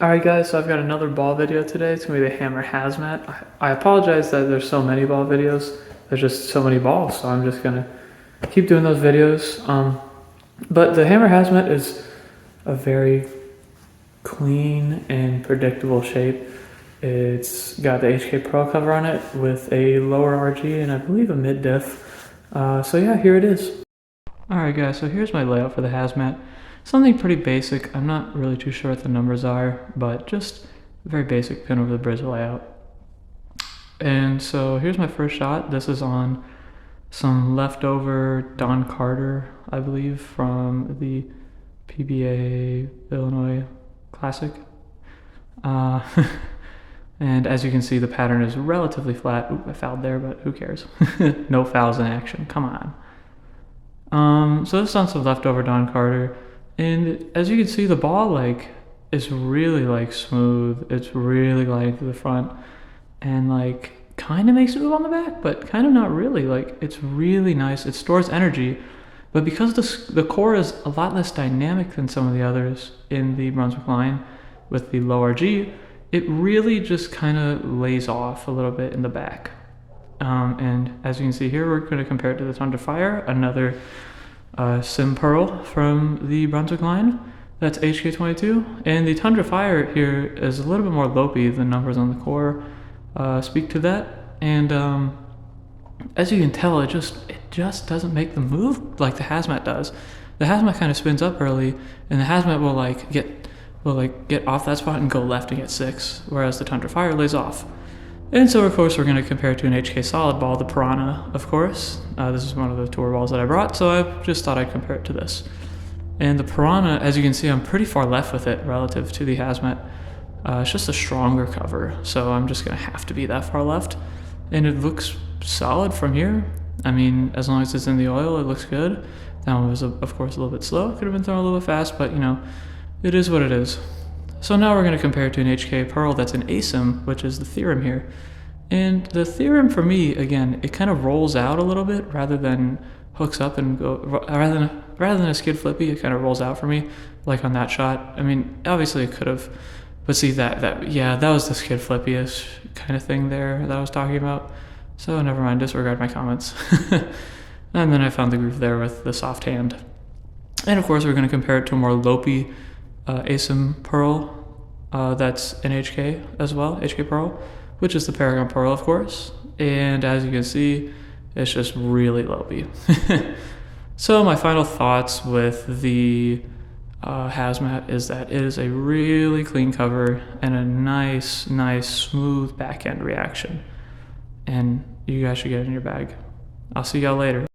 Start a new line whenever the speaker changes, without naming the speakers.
Alright guys, so I've got another ball video today. It's going to be the Hammer Hazmat. I apologize that there's so many ball videos. There's just so many balls, so I'm just going to keep doing those videos. But the Hammer Hazmat is a very clean and predictable shape. It's got the HK Pro cover on it with a lower RG and I believe a mid diff. So yeah, here it is. Alright guys, so here's my layout for the Hazmat. Something pretty basic. I'm not really too sure what the numbers are, but just a very basic pin over the bridge layout. And so here's my first shot. This is on some leftover Don Carter, I believe, from the PBA Illinois Classic. And as you can see, the pattern is relatively flat. Oop, I fouled there, but who cares? No fouls in action, come on. So this is on some leftover Don Carter. And as you can see, the ball is really smooth. It's really gliding through the front and kind of makes it move on the back, but kind of not really. It's really nice. It stores energy, but because the core is a lot less dynamic than some of the others in the Brunswick line with the low RG, it really just kind of lays off a little bit in the back. And as you can see here, we're going to compare it to the Thunder Fire, another Sim Pearl from the Brunswick line. That's HK22, and the Tundra Fire here is a little bit more lopey. The numbers on the core speak to that, and as you can tell, it just doesn't make the move like the Hazmat does. The Hazmat kind of spins up early, and the Hazmat will get off that spot and go left and get 6, whereas the Tundra Fire lays off. And so, of course, we're going to compare it to an HK solid ball, the Piranha, of course. This is one of the tour balls that I brought, so I just thought I'd compare it to this. And the Piranha, as you can see, I'm pretty far left with it relative to the Hazmat. It's just a stronger cover, so I'm just going to have to be that far left. And it looks solid from here. I mean, as long as it's in the oil, it looks good. That one was, of course, a little bit slow. Could have been thrown a little bit fast, but, it is what it is. So now we're going to compare it to an HK Pearl that's an ASIM, which is the theorem here. And the theorem for me, again, it kind of rolls out a little bit rather than hooks up and go, rather than a skid flippy, it kind of rolls out for me, like on that shot. I mean, obviously it could have, but see that was the skid flippy-ish kind of thing there that I was talking about. So never mind, disregard my comments. And then I found the groove there with the soft hand. And of course, we're going to compare it to a more lopey ASIM Pearl, that's an HK as well, HK Pearl, which is the Paragon Pearl, of course. And as you can see, it's just really lopey. So my final thoughts with the Hazmat is that it is a really clean cover and a nice, smooth back end reaction. And you guys should get it in your bag. I'll see y'all later.